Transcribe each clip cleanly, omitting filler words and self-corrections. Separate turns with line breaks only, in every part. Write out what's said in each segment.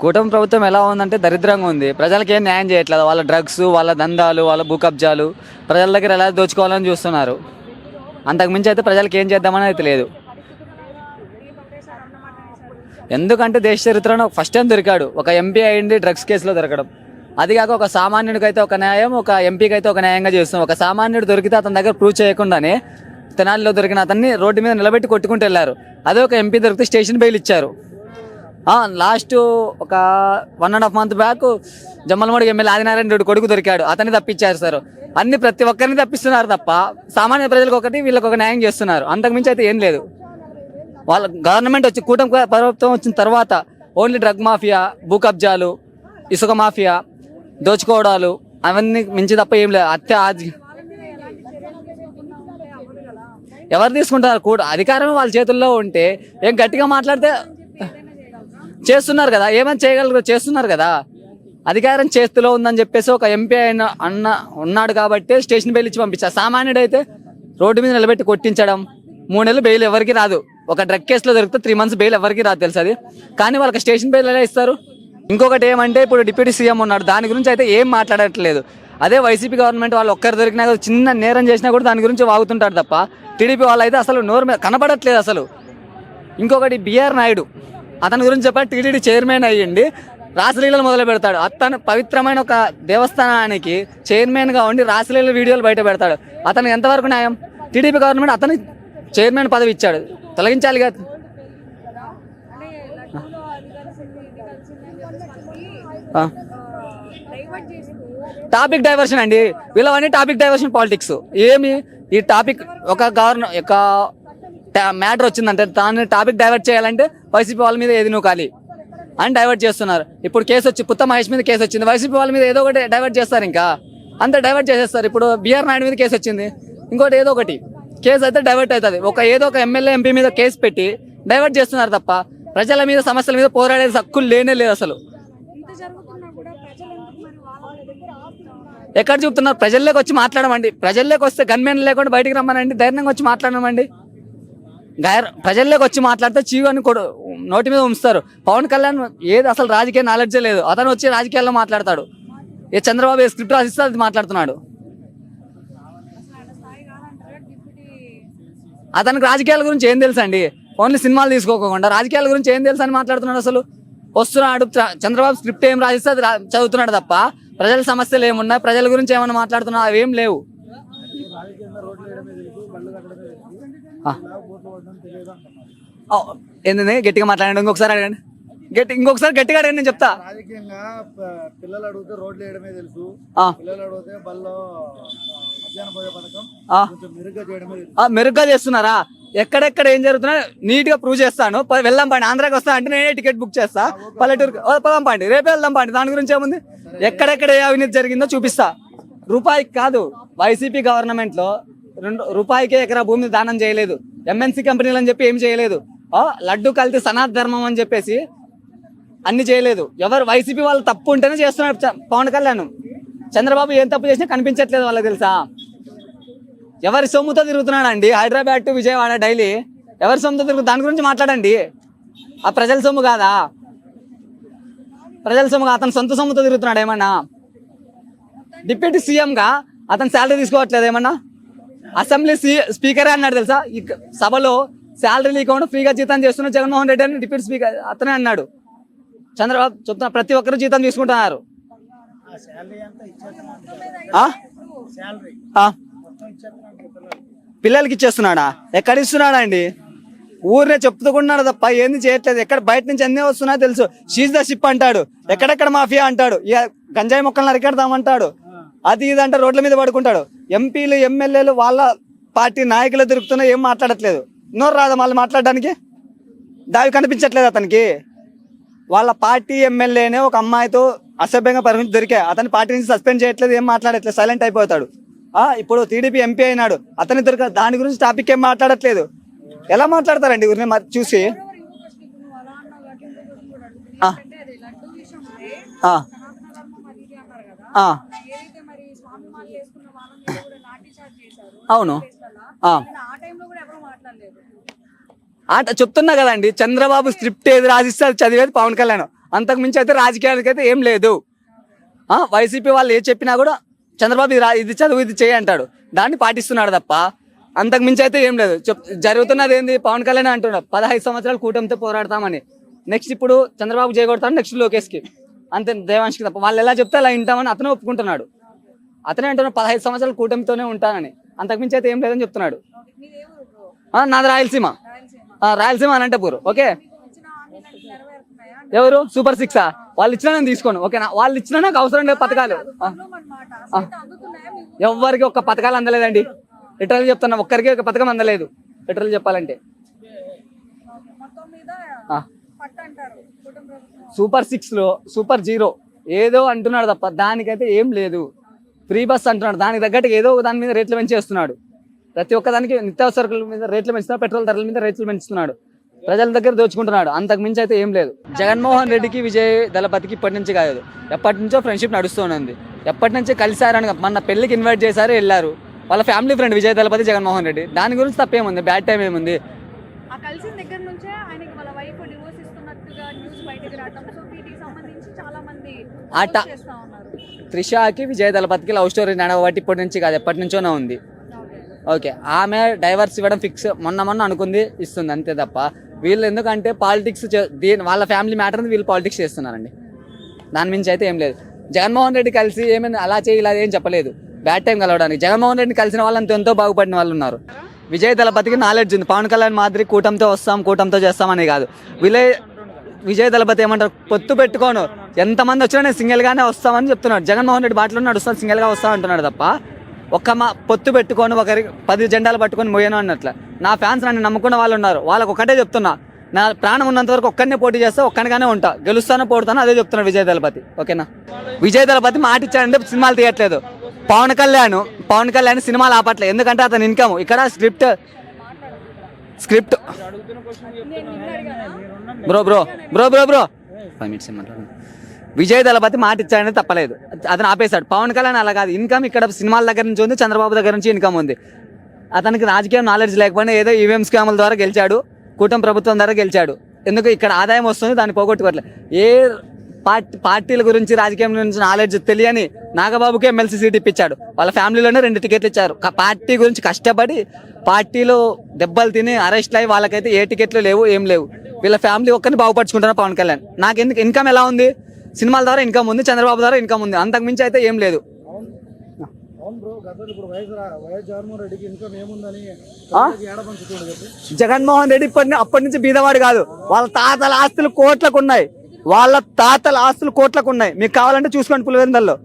కూటమి ప్రభుత్వం ఎలా ఉందంటే దరిద్రంగా ఉంది. ప్రజలకి ఏం న్యాయం చేయట్లేదు. వాళ్ళ డ్రగ్స్, వాళ్ళ దందాలు, వాళ్ళ భూ కబ్జాలు ప్రజల దగ్గర ఎలా దోచుకోవాలని చూస్తున్నారు. అంతకుమించి అయితే ప్రజలకి ఏం చేద్దామని అయితే లేదు. ఎందుకంటే దేశ చరిత్రలో ఫస్ట్ టైం దొరికాడు ఒక ఎంపీ అయింది డ్రగ్స్ కేసులో దొరకడం. అది కాక ఒక సామాన్యుడికైతే ఒక న్యాయం, ఒక ఎంపీకి అయితే ఒక న్యాయంగా చేస్తున్నాం. ఒక సామాన్యుడు దొరికితే అతని దగ్గర ప్రూవ్ చేయకుండానే తెనాలిలో దొరికిన అతన్ని రోడ్డు మీద నిలబెట్టి కొట్టుకుంటూ వెళ్ళారు. అదే ఒక ఎంపీ దొరికితే స్టేషన్ బెయిల్ ఇచ్చారు. లాస్ట్ ఒక 1.5 months back Jammalamudi MLA Adinarayana Reddy కొడుకు దొరికాడు, అతన్ని తప్పించారు సార్. అన్ని ప్రతి ఒక్కరిని తప్పిస్తున్నారు తప్ప సామాన్య ప్రజలకు ఒకటి వీళ్ళకి ఒక న్యాయం చేస్తున్నారు. అంతకుమించి అయితే ఏం లేదు. వాళ్ళ గవర్నమెంట్ వచ్చి కూటమి ప్రభుత్వం వచ్చిన తర్వాత ఓన్లీ డ్రగ్ మాఫియా, భూ కబ్జాలు, ఇసుక మాఫియా, దోచుకోవడాలు అవన్నీ మించి తప్ప ఏం లేదు. ఎవరు తీసుకుంటారు కూడా అధికారం వాళ్ళ చేతుల్లో ఉంటే ఏం గట్టిగా మాట్లాడితే చేస్తున్నారు కదా, ఏమైనా చేయగలరు చేస్తున్నారు కదా. అధికారం చేతిలో ఉందని చెప్పేసి ఒక ఎంపీ అయిన ఉన్నాడు కాబట్టి స్టేషన్ బెయిల్ ఇచ్చి పంపించారు. సామాన్యుడు అయితే రోడ్డు మీద నిలబెట్టి కొట్టించడం, 3 నెలలు బెయిల్ ఎవరికి రాదు. ఒక డ్రగ్ కేసులో దొరికితే 3 months బెయిల్ ఎవరికి రాదు తెలుసు అది. కానీ వాళ్ళకి స్టేషన్ బెయిల్ ఎలా ఇస్తారు? ఇంకొకటి ఏమంటే ఇప్పుడు డిప్యూటీ సీఎం ఉన్నాడు, దాని గురించి అయితే ఏం మాట్లాడట్లేదు. అదే వైసీపీ గవర్నమెంట్ వాళ్ళు ఒక్కరు దొరికినా చిన్న నేరం చేసినా కూడా దాని గురించి వాగుతుంటారు తప్ప టీడీపీ వాళ్ళు అయితే అసలు నోరు మీద కనబడట్లేదు అసలు. ఇంకొకటి బిఆర్ నాయుడు, అతని గురించి చెప్పాలి, టీటీడీ చైర్మన్ అయ్యిండి రాసలీలలు మొదలు పెడతాడు. అతను పవిత్రమైన ఒక దేవస్థానానికి చైర్మన్గా ఉండి రాసలీల వీడియోలు బయట పెడతాడు. అతను ఎంతవరకు న్యాయం? టీడీపీ గవర్నమెంట్ అతను చైర్మన్ పదవి ఇచ్చాడు, తొలగించాలి కదా. టాపిక్ డైవర్షన్ అండి వీళ్ళవన్నీ, టాపిక్ డైవర్షన్ పాలిటిక్స్. ఏమి ఈ టాపిక్ ఒక మ్యాటర్ వచ్చిందంటే దాన్ని టాపిక్ డైవర్ట్ చేయాలంటే వైసీపీ వాళ్ళ మీద ఏది నూకాలి అని డైవర్ట్ చేస్తున్నారు. ఇప్పుడు కేసు వచ్చి పుత్త మహేష్ మీద కేసు వచ్చింది, వైసీపీ వాళ్ళ మీద ఏదో ఒకటి డైవర్ట్ చేస్తారు, ఇంకా అంతా డైవర్ట్ చేసేస్తారు. ఇప్పుడు బిఆర్ నాయుడు మీద కేసు వచ్చింది, ఇంకోటి ఏదో ఒకటి కేసు అయితే డైవర్ట్ అవుతుంది. ఏదో ఒక ఎమ్మెల్యే ఎంపీ మీద కేసు పెట్టి డైవర్ట్ చేస్తున్నారు తప్ప ప్రజల మీద సమస్యల మీద పోరాడే హక్కులు లేనే లేదు అసలు. ఎక్కడ చూపుతున్నారు? ప్రజల్లోకి వచ్చి మాట్లాడమండి. ప్రజల్లోకి వస్తే గన్మెన్ లేకుండా బయటికి రమ్మనండి, ధైర్యంగా వచ్చి మాట్లాడమండి. ప్రజల్లోకి వచ్చి మాట్లాడితే చీవని నోటి మీద ఉంచుతారు. పవన్ కళ్యాణ్ ఏది అసలు రాజకీయ నాలెడ్జే లేదు, అతను వచ్చి రాజకీయాల్లో మాట్లాడతాడు. ఏ చంద్రబాబు ఏ స్క్రిప్ట్ రాసిస్తే అది మాట్లాడుతున్నాడు. అతనికి రాజకీయాల గురించి ఏం తెలుసు అండి? ఓన్లీ సినిమాలు తీసుకోకుండా రాజకీయాల గురించి ఏం తెలుసు అని మాట్లాడుతున్నాడు. అసలు వస్తున్నాడు చంద్రబాబు స్క్రిప్ట్ ఏం రాసిస్తే అది చదువుతున్నాడు తప్ప ప్రజల సమస్యలు ఏమున్నాయి, ప్రజల గురించి ఏమన్నా మాట్లాడుతున్నా అవేం లేవు. ఏంటండి గట్టిగా మాట్లాడండి, ఇంకొకసారి అడగండి, ఇంకొకసారి గట్టిగా అడగండి, నేను చెప్తా.
రాజకీయంగా పిల్లలు అడిగితే రోడ్లు వేయడమే తెలుసు, పిల్లలు అడిగితే బల్లో మధ్యాహ్న భోజన పథకం మెరుగ్గా చేయడమే తెలుసు.
మెరుగ్గా చేస్తున్నారా? ఎక్కడెక్కడ ఏం జరుగుతున్నా నీట్ గా ప్రూవ్ చేస్తాను. వెళ్దాం పండి, ఆంధ్రాకి వస్తా అంటే నేనే టికెట్ బుక్ చేస్తా, పల్లెటూరుకి పదాం పండి, రేపే వెళ్దాం పండి. దాని గురించి ఏముంది? ఎక్కడెక్కడ ఏ అవినీతి జరిగిందో చూపిస్తా. రూపాయికి కాదు, వైసీపీ గవర్నమెంట్ లో రూపాయికే ఎకరా భూమిని దానం చేయలేదు, ఎంఎన్సీ కంపెనీలు అని చెప్పి ఏం చేయలేదు, లడ్డు కల్తీ సనాతన ధర్మం అని చెప్పేసి అన్ని చేయలేదు. ఎవరు వైసీపీ వాళ్ళు తప్పు ఉంటేనే చేస్తున్నాడు పవన్ కళ్యాణ్. చంద్రబాబు ఏం తప్పు చేసినా కనిపించట్లేదు వాళ్ళకి, తెలుసా? ఎవరి సొమ్ముతో తిరుగుతున్నాడు అండి, హైదరాబాద్ టు విజయవాడ డైలీ ఎవరి సొమ్ముతో తిరుగుతుంది? దాని గురించి మాట్లాడండి. ఆ ప్రజల సొమ్ము కాదా? ప్రజల సొమ్ము అతను సొంత సొమ్ముతో తిరుగుతున్నాడు ఏమన్నా? డిప్యూటీ సీఎంగా అతను శాలరీ తీసుకోవట్లేదు ఏమన్నా? అసెంబ్లీ స్పీకరే అన్నాడు తెలుసా, ఈ సభలో శాలరీ లేకుండా ఫ్రీగా జీతం చేస్తున్న జగన్మోహన్ రెడ్డి అని డిప్యూటీ స్పీకర్ అతనే అన్నాడు. చంద్రబాబు చెప్తున్నా ప్రతి ఒక్కరు జీతం తీసుకుంటున్నారు. పిల్లలకి ఇచ్చేస్తున్నాడా? ఎక్కడ ఇస్తున్నాడా అండి? ఊరినే చెప్పుతున్నాడు తప్ప ఏంది చేయట్లేదు. ఎక్కడ బయట నుంచి అన్నీ వస్తున్నాయో తెలుసు. షీజ్ ద షిప్ అంటాడు, ఎక్కడెక్కడ మాఫియా అంటాడు, ఇక గంజాయి మొక్కలను అరికెడతామంటాడు, అది ఇది అంటే రోడ్ల మీద పడుకుంటాడు. ఎంపీలు ఎమ్మెల్యేలు వాళ్ళ పార్టీ నాయకులు దొరుకుతున్నా ఏం మాట్లాడట్లేదు. నోరు రాదా వాళ్ళు మాట్లాడడానికి? దావి కనిపించట్లేదు అతనికి. వాళ్ళ పార్టీ ఎమ్మెల్యేనే ఒక అమ్మాయితో అసభ్యంగా పరిమితి దొరికా, అతని పార్టీ నుంచి సస్పెండ్ చేయట్లేదు, ఏం మాట్లాడట్లేదు, సైలెంట్ అయిపోతాడు. ఇప్పుడు టీడీపీ ఎంపీ అయినాడు, అతని దొరిక దాని గురించి టాపిక్ ఏం మాట్లాడట్లేదు. ఎలా మాట్లాడతారండి ఊరిని చూసి? అవును, చెప్తున్నా కదండి, చంద్రబాబు స్క్రిప్ట్ ఏది రాసిస్తే అది చదివేది పవన్ కళ్యాణ్. అంతకు మించి అయితే రాజకీయానికి అయితే ఏం లేదు. వైసీపీ వాళ్ళు ఏ చెప్పినా కూడా చంద్రబాబు ఇది చదువు ఇది చేయి అంటాడు, దాన్ని పాటిస్తున్నాడు తప్ప అంతకు మించి అయితే ఏం లేదు. జరుగుతున్నది ఏంది, పవన్ కళ్యాణ్ అంటున్నాడు 15 సంవత్సరాలు కూటమితో పోరాడతామని. నెక్స్ట్ ఇప్పుడు చంద్రబాబు చేయగొడతాడు, నెక్స్ట్ లోకేష్కి, అంతే దేవాంష్కి తప్ప. వాళ్ళు ఎలా చెప్తే అలా వింటామని అతనే ఒప్పుకుంటున్నాడు. అతనే అంటున్నాడు 15 సంవత్సరాలు కూటమితోనే ఉంటానని, అంతకు మించి అయితే ఏం లేదని చెప్తున్నాడు. నాది రాయలసీమ, రాయలసీమ అనంతపూర్. ఓకే, ఎవరు సూపర్ 6 వాళ్ళు ఇచ్చినా నేను తీసుకోను. ఓకేనా, వాళ్ళు ఇచ్చినా నాకు అవసరం లేదు పథకాలు. ఎవరికి ఒక్క పథకాలు అందలేదండి, లిటరల్ చెప్తున్నా, ఒక్కరికి ఒక పథకం అందలేదు లిటరల్ చెప్పాలంటే. సూపర్ 6 లో సూపర్ 0 ఏదో అంటున్నాడు తప్ప దానికైతే ఏం లేదు. ఫ్రీ బస్ అంటున్నాడు, దానికి తగ్గట్టు ఏదో దాని మీద రేట్లు పెంచేస్తున్నాడు. ప్రతి ఒక్క దానికి నిత్యావసరాల మీద రేట్లు పెంచుతున్నాడు, పెట్రోల్ ధరల మీద రేట్లు పెంచుతున్నాడు, ప్రజల దగ్గర దోచుకుంటున్నాడు. అంతకు మించి అయితే ఏం లేదు. జగన్మోహన్ రెడ్డికి విజయ్ దళపతికి ఇప్పటి నుంచి కాదు, ఎప్పటి నుంచో ఫ్రెండ్షిప్ నడుస్తుంది. ఎప్పటి నుంచో కలిసారని, మన పెళ్లికి ఇన్వైట్ చేశారు, వెళ్ళారు. వాళ్ళ ఫ్యామిలీ ఫ్రెండ్ విజయ్ దళపతి, జగన్మోహన్ రెడ్డి. దాని గురించి తప్పేముంది, బ్యాడ్ టైం ఏముంది?
కలిసిన దగ్గర నుంచే ఆయనకి వాళ్ళ వైఫ్ డివోర్స్ ఇస్తున్నట్టుగా న్యూస్ బయటకు రావడం, సో వీటికి సంబంధించి చాలా మంది చేస్తా ఉన్నారు.
త్రిషాకి విజయ్ దళపతికి లవ్ స్టోరీ నడవబట్టి ఇప్పటి నుంచి కాదు, ఎప్పటి నుంచోనే ఉంది. ఓకే, ఆమె డైవర్స్ ఇవ్వడం ఫిక్స్, మొన్న అనుకుంది, ఇస్తుంది, అంతే తప్ప వీళ్ళు ఎందుకంటే పాలిటిక్స్ వాళ్ళ ఫ్యామిలీ మ్యాటర్ వీళ్ళు పాలిటిక్స్ చేస్తున్నారండి. దాని మించి అయితే ఏం లేదు. జగన్మోహన్ రెడ్డి కలిసి ఏమైనా అలా చేయి ఇలా ఏం చెప్పలేదు, బ్యాడ్ టైం కలవడానికి. జగన్మోహన్ రెడ్డిని కలిసిన వాళ్ళంతా ఎంతో బాగుపడిన వాళ్ళు ఉన్నారు. విజయ్ దళపతికి నాలెడ్జ్ ఉంది. పవన్ కళ్యాణ్ మాదిరి కూటమితో వస్తాం కూటమితో చేస్తామని కాదు. విజయ్ దళపతి ఏమంటారు, పొత్తు పెట్టుకోను, ఎంతమంది వచ్చినా నేను సింగిల్గానే వస్తామని చెప్తున్నాడు. జగన్మోహన్ రెడ్డి బాటలో నడుస్తాను, సింగిల్గా వస్తాను అంటున్నాడు తప్ప పొత్తు పెట్టుకొని ఒకరికి 10 జెండాలు పట్టుకొని మోయను అన్నట్ల. నా ఫ్యాన్స్ నన్ను నమ్ముకున్న వాళ్ళు ఉన్నారు, వాళ్ళకి ఒకటే చెప్తున్నా, నా ప్రాణం ఉన్నంత వరకు ఒక్కరినే పోటీ చేస్తా, ఒక్కనిగానే ఉంటా, గెలుస్తానో పోడుతానో అదే చెప్తున్నాడు విజయ్ దళపతి. ఓకేనా, విజయ్ దళపతి మాట ఇచ్చాడంటే సినిమాలు తీయట్లేదు. పవన్ కళ్యాణ్ సినిమాలు ఆపట్లేదు, ఎందుకంటే అతని ఇన్కమ్ ఇక్కడ స్క్రిప్ట్ బ్రో 5 minutes విజయ్ దళపతి మాట ఇచ్చాడని తప్పలేదు, అతను ఆపేశాడు. పవన్ కళ్యాణ్ అలా కాదు, ఇన్కమ్ ఇక్కడ సినిమాల దగ్గర నుంచి ఉంది, చంద్రబాబు దగ్గర నుంచి ఇన్కమ్ ఉంది. అతనికి రాజకీయం నాలెడ్జ్ లేకపోయినా ఏదో ఈవీఎం స్కాముల ద్వారా గెలిచాడు, కూటమి ప్రభుత్వం ద్వారా గెలిచాడు. ఎందుకు ఇక్కడ ఆదాయం వస్తుంది, దాన్ని పోగొట్టుకోవట్లేదు. ఏ పార్టీల గురించి రాజకీయం గురించి నాలెడ్జ్ తెలియని నాగబాబుకి ఎమ్మెల్సీ సీట్ ఇప్పించాడు. వాళ్ళ ఫ్యామిలీలోనే 2 టికెట్లు ఇచ్చారు. పార్టీ గురించి కష్టపడి పార్టీలో దెబ్బలు తిని అరెస్ట్ అయ్యి వాళ్ళకైతే ఏ టికెట్లు లేవు, ఏం లేవు. వీళ్ళ ఫ్యామిలీ ఒక్కరిని బాగుపరుచుకుంటున్నారు పవన్ కళ్యాణ్. నాకు ఎందుకు ఇన్కమ్ ఎలా ఉంది, సినిమాల ద్వారా ఇన్కమ్ ఉంది, చంద్రబాబు ద్వారా ఇన్కమ్ ఉంది, అంతకు మించి అయితే ఏం లేదు. జగన్మోహన్ రెడ్డి అప్పటి నుంచి బీదవాడు కాదు, వాళ్ళ తాతల ఆస్తులు కోట్లకు ఉన్నాయి. మీకు కావాలంటే చూసుకోండి, పులివెందల్లో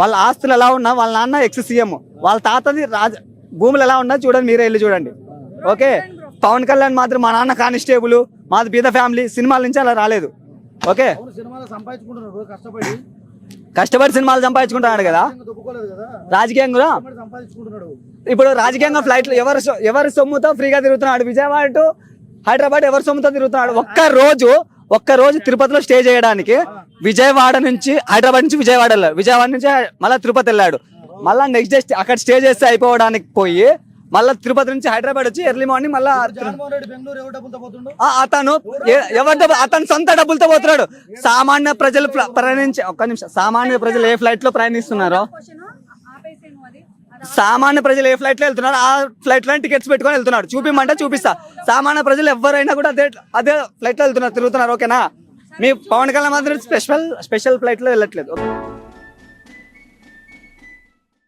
వాళ్ళ ఆస్తులు ఎలా ఉన్నా, వాళ్ళ నాన్న ఎక్స్-సీఎం, వాళ్ళ తాతది భూములు ఎలా ఉన్నా చూడండి, మీరే వెళ్ళి చూడండి. ఓకే, పవన్ కళ్యాణ్ మాత్రం మా నాన్న కానిస్టేబుల్, మాది బీద ఫ్యామిలీ, సినిమాల నుంచి అలా రాలేదు. ఓకే, కష్టపడి సినిమాలు సంపాదించుకుంటున్నాడు కదా, రాజకీయంగా ఇప్పుడు రాజకీయంగా ఫ్లైట్లు ఎవరి సొమ్ముతో ఫ్రీగా తిరుగుతున్నాడు. విజయవాడ టు హైదరాబాద్ ఎవరి సొమ్ముతో తిరుగుతున్నాడు. ఒక్క రోజు తిరుపతిలో స్టే చేయడానికి విజయవాడ నుంచి హైదరాబాద్ నుంచి విజయవాడ నుంచి మళ్ళీ తిరుపతి వెళ్ళాడు. మళ్ళీ నెక్స్ట్ డే అక్కడ స్టే చేస్తే అయిపోవడానికి పోయి మళ్ళీ తిరుపతి నుంచి హైదరాబాద్ వచ్చి ఎర్లీ మార్నింగ్ మళ్ళీ అతను సొంత డబ్బులతో పోతున్నాడు. సామాన్య ప్రజలు సామాన్య ప్రజలు ఏ ఫ్లైట్ లో ప్రయాణిస్తున్నారో, సామాన్య ప్రజలు ఏ ఫ్లైట్ లో వెళ్తున్నారు, ఆ ఫ్లైట్ లో టికెట్స్ పెట్టుకొని వెళ్తున్నాడు. చూపిమంటే చూపిస్తా. సామాన్య ప్రజలు ఎవరైనా కూడా అదే ఫ్లైట్ లో తిరుగుతున్నారు. ఓకేనా, మీ పవన్ కళ్యాణ్ మాత్రం స్పెషల్ ఫ్లైట్ లో వెళ్ళట్లేదు.